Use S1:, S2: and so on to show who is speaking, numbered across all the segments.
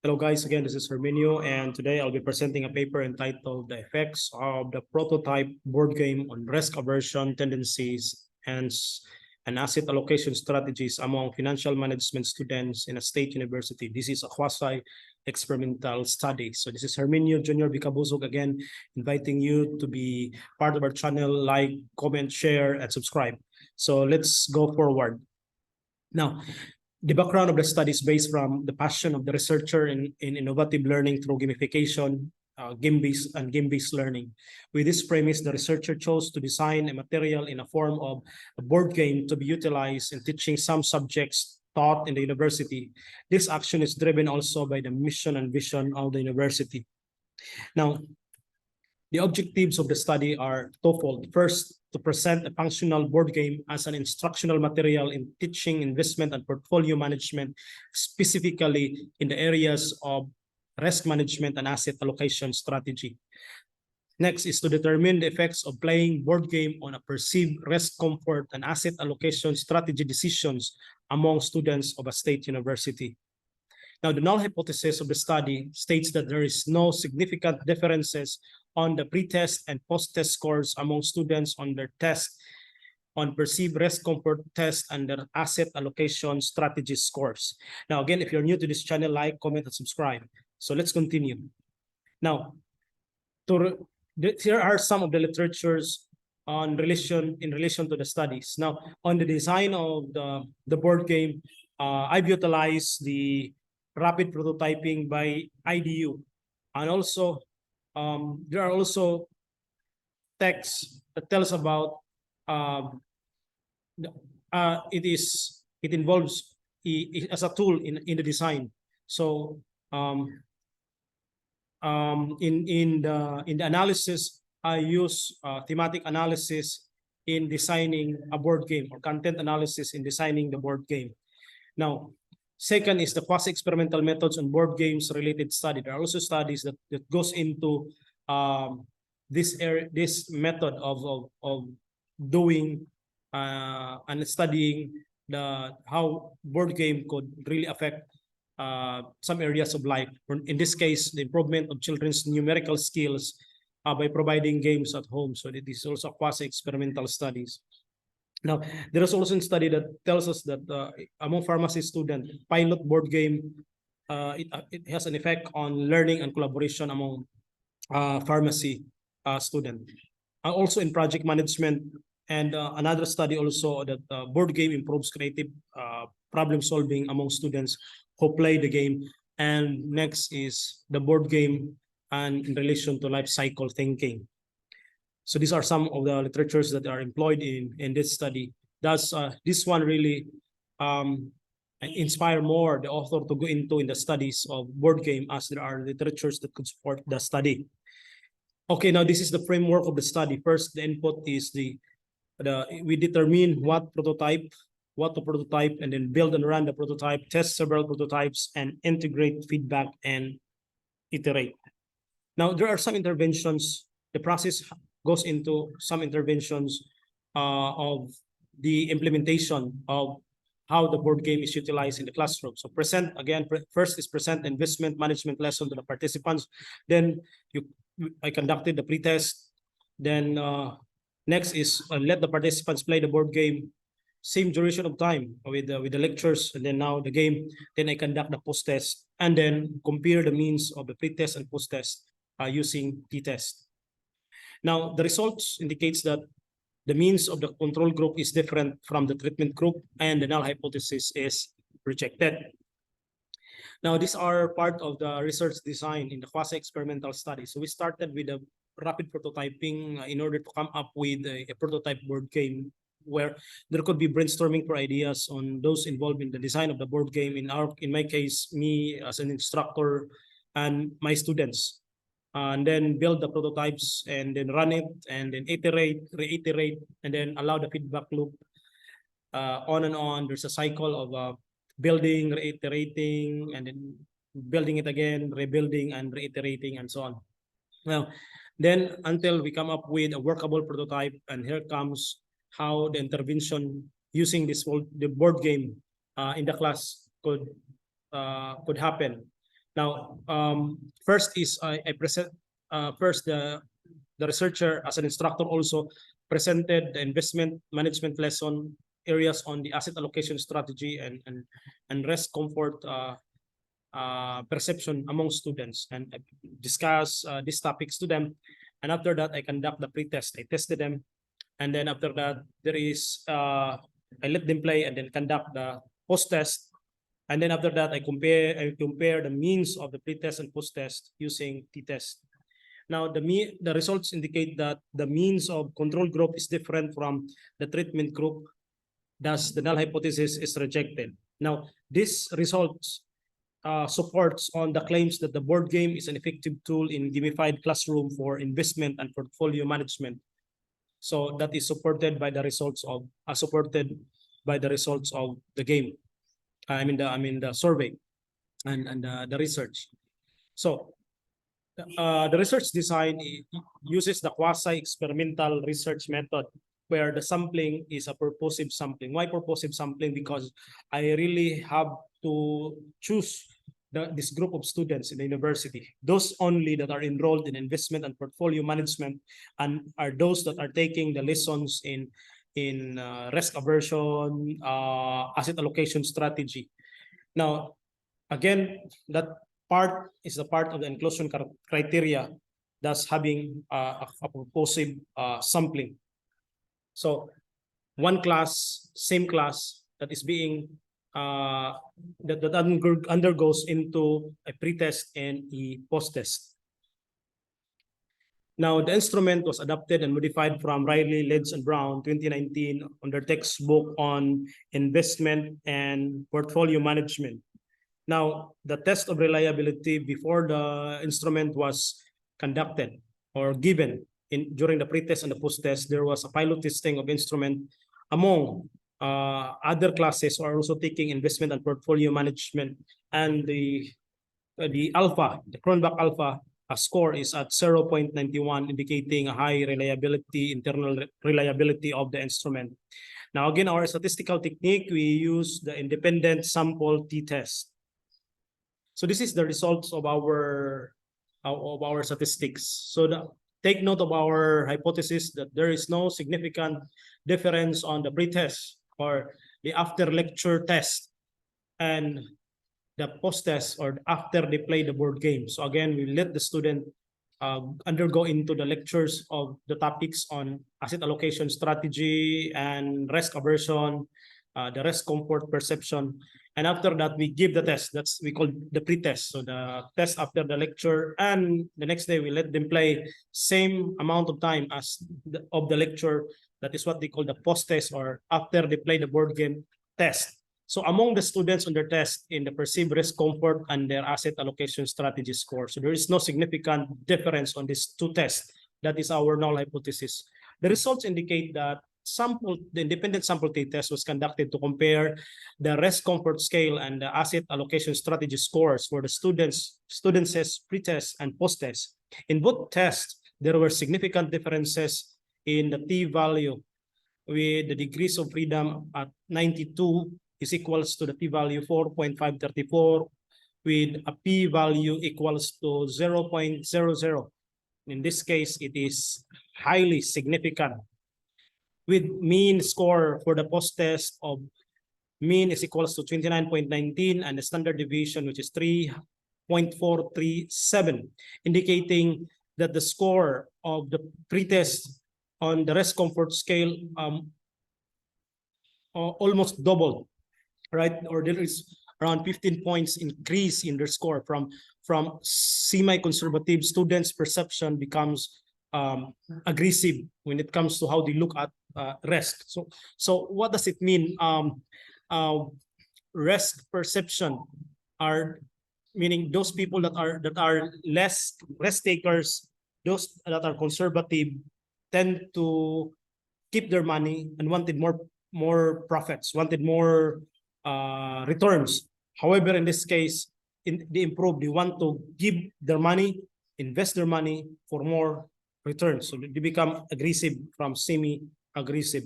S1: Hello guys, again, this is Herminio, and today I'll be presenting a paper entitled The Effects of the Prototype Board Game on Risk Aversion Tendencies and Asset Allocation Strategies among Financial Management Students in a State University. This is a quasi-experimental study. So this is Herminio Junior Bicabusog again, inviting you to be part of our channel, like, comment, share, and subscribe. So let's go forward. Now, the background of the study is based from the passion of the researcher in innovative learning through gamification, game-based learning. With this premise, the researcher chose to design a material in a form of a board game to be utilized in teaching some subjects taught in the university. This action is driven also by the mission and vision of the university. Now, the objectives of the study are twofold. First, to present a functional board game as an instructional material in teaching investment and portfolio management, specifically in the areas of risk management and asset allocation strategy. Next is to determine the effects of playing board game on a perceived risk, comfort, and asset allocation strategy decisions among students of a state university. Now, the null hypothesis of the study states that there is no significant differences on the pre-test and post-test scores among students on their test on perceived risk comfort test and their asset allocation strategy scores. Now, again, if you're new to this channel, like, comment, and subscribe. So let's continue. Now, here are some of the literatures in relation to the studies. Now, on the design of the board game, I've utilized the rapid prototyping by IDU, and also there are also texts that tells about it involves as a tool in the design. So in the analysis, I use thematic analysis in designing a board game, or content analysis in designing the board game. Now, second is the quasi-experimental methods on board games related study. There are also studies that goes into this method of doing and studying how board game could really affect some areas of life. In this case, the improvement of children's numerical skills by providing games at home. So this is also quasi-experimental studies. Now, there is also a study that tells us that among pharmacy students, pilot board game, it has an effect on learning and collaboration among pharmacy students. Also in project management, and another study also that board game improves creative problem solving among students who play the game. And next is the board game and in relation to life cycle thinking. So these are some of the literatures that are employed in this study. Thus, this one really inspire more the author to go into in the studies of board game, as there are literatures that could support the study. Okay, now this is the framework of the study. First, the input is we determine what to prototype, and then build and run the prototype, test several prototypes, and integrate feedback and iterate. Now, there are some interventions. The process goes into some interventions of the implementation of how the board game is utilized in the classroom. So first is present investment management lesson to the participants. Then I conducted the pre-test. Then next is let the participants play the board game, same duration of time with the lectures, and then now the game. Then I conduct the post-test, and then compare the means of the pre-test and post-test using t-test. Now, the results indicates that the means of the control group is different from the treatment group, and the null hypothesis is rejected. Now, these are part of the research design in the quasi-experimental study. So we started with a rapid prototyping in order to come up with a prototype board game where there could be brainstorming for ideas on those involved in the design of the board game. In my case, me as an instructor and my students. And then build the prototypes, and then run it, and then iterate, reiterate, and then allow the feedback loop on and on. There's a cycle of building, reiterating, and then building it again, rebuilding, and reiterating, and so on. Now, then until we come up with a workable prototype, and here comes how the intervention using the board game in the class could happen. Now, first is I present first the researcher as an instructor also presented the investment management lesson areas on the asset allocation strategy and risk comfort perception among students and discuss these topics to them. And after that, I conduct the pre-test. I tested them, and then after that, there is I let them play and then conduct the post-test. And then after that, I compare the means of the pre-test and post-test using t-test. Now, the results indicate that the means of control group is different from the treatment group. Thus, the null hypothesis is rejected. Now, this results supports on the claims that the board game is an effective tool in gamified classroom for investment and portfolio management. So that is supported by the results of the game. I mean the survey and the research. So the research design uses the quasi-experimental research method where the sampling is a purposive sampling. Why purposive sampling? Because I really have to choose this group of students in the university, those only that are enrolled in investment and portfolio management and are those that are taking the lessons in risk aversion, asset allocation strategy. Now, again, that part is a part of the inclusion criteria, thus having a purposive sampling. So one class, same class that is being that undergoes into a pre-test and a post-test. Now, the instrument was adapted and modified from Riley, Leeds, and Brown 2019 on their textbook on investment and portfolio management. Now, the test of reliability before the instrument was conducted or given during the pre-test and the post-test, there was a pilot testing of instrument among other classes who are also taking investment and portfolio management, and the alpha, the Cronbach alpha, score is at 0.91, indicating a high reliability, internal reliability of the instrument. Now, again, our statistical technique, we use the independent sample t-test. So this is the results of our statistics. So take note of our hypothesis that there is no significant difference on the pre-test or the after lecture test and the post-test or after they play the board game. So again, we let the student undergo into the lectures of the topics on asset allocation strategy and risk aversion, the risk comfort perception. And after that, we give the test. That's we call the pre-test. So the test after the lecture, and the next day we let them play same amount of time as of the lecture. That is what they call the post-test or after they play the board game test. So among the students on their test in the perceived risk comfort and their asset allocation strategy score. So there is no significant difference on these two tests. That is our null hypothesis. The results indicate that the independent sample t-test was conducted to compare the risk comfort scale and the asset allocation strategy scores for the students' pre-test and post-test. In both tests, there were significant differences in the t-value, with the degrees of freedom at 92 is equals to the t-value 4.534, with a p-value equals to 0.00. In this case, it is highly significant, with mean score for the post-test of mean is equals to 29.19 and the standard deviation, which is 3.437, indicating that the score of the pre-test on the risk comfort scale almost doubled, right? Or there is around 15 points increase in their score from semi-conservative students' perception becomes aggressive when it comes to how they look at risk. So what does it mean? Risk perception are meaning those people that are less risk takers, those that are conservative tend to keep their money and wanted more profits, wanted more returns. However, in this case, they want to give their money, invest their money for more returns. So they become aggressive from semi-aggressive.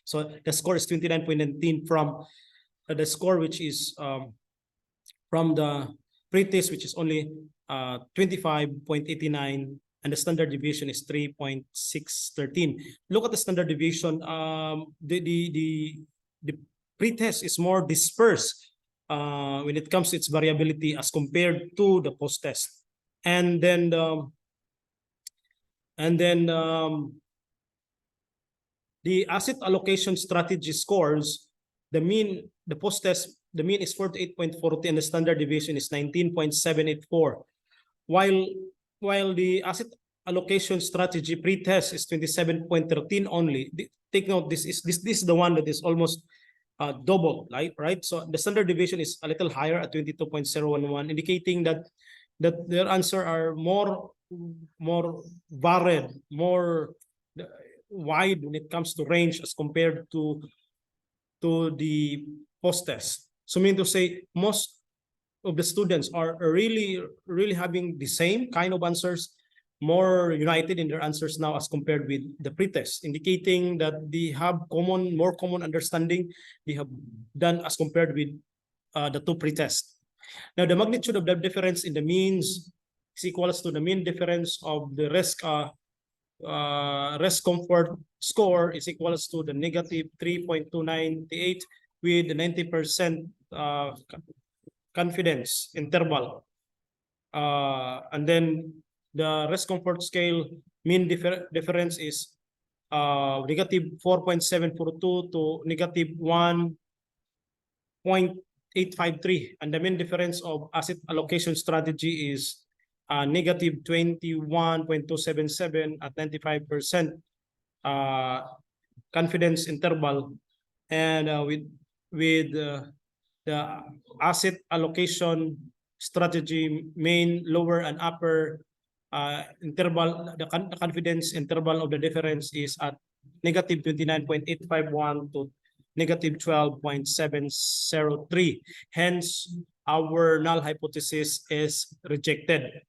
S1: So the score is 29.19 from the score which is from the pretest, which is only 25.89, and the standard deviation is 3.613. Look at the standard deviation. The pretest is more dispersed when it comes to its variability as compared to the post-test. And then the asset allocation strategy scores, the post-test, the mean is 48.40 and the standard deviation is 19.784. While the asset allocation strategy pre-test is 27.13 only. Take note, this is the one that is almost double, right? So the standard deviation is a little higher at 22.011, indicating that their answer are more varied, more wide when it comes to range as compared to the post-test. So mean to say, most of the students are really having the same kind of answers, more united in their answers now as compared with the pretest, indicating that they have more common understanding they have done as compared with the two pretest. Now, the magnitude of the difference in the means is equals to the mean difference of the rest comfort score is equals to the negative 3.298 with the 90% confidence interval. And then the rest comfort scale mean difference is negative 4.742 to negative 1.853, and the mean difference of asset allocation strategy is negative 21.277 at 95% confidence interval, and with the asset allocation strategy main lower and upper interval, the confidence interval of the difference is at negative 29.851 to negative 12.703. Hence, our null hypothesis is rejected.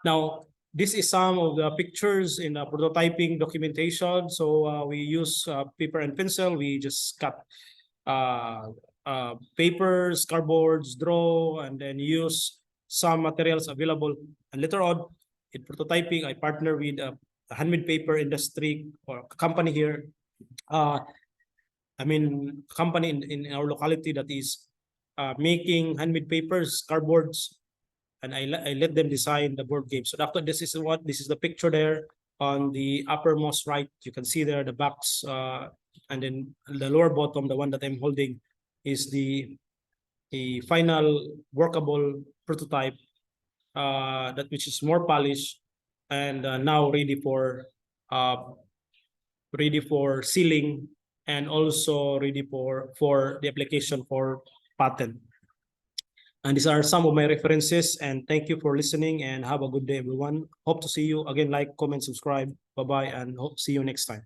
S1: Now, this is some of the pictures in the prototyping documentation. So we use paper and pencil. We just cut papers, cardboards, draw, and then use some materials available. And later on, in prototyping, I partner with a handmade paper industry or company here. Company in our locality that is making handmade papers, cardboards, and I let them design the board game. So after this is the picture there on the uppermost right. You can see there the box, and then the lower bottom, the one that I'm holding, is the final workable prototype that which is more polished and now ready for sealing and also ready for the application for patent. And these are some of my references, and thank you for listening and have a good day, everyone. Hope to see you again. Like, comment, subscribe. Bye-bye, and hope see you next time.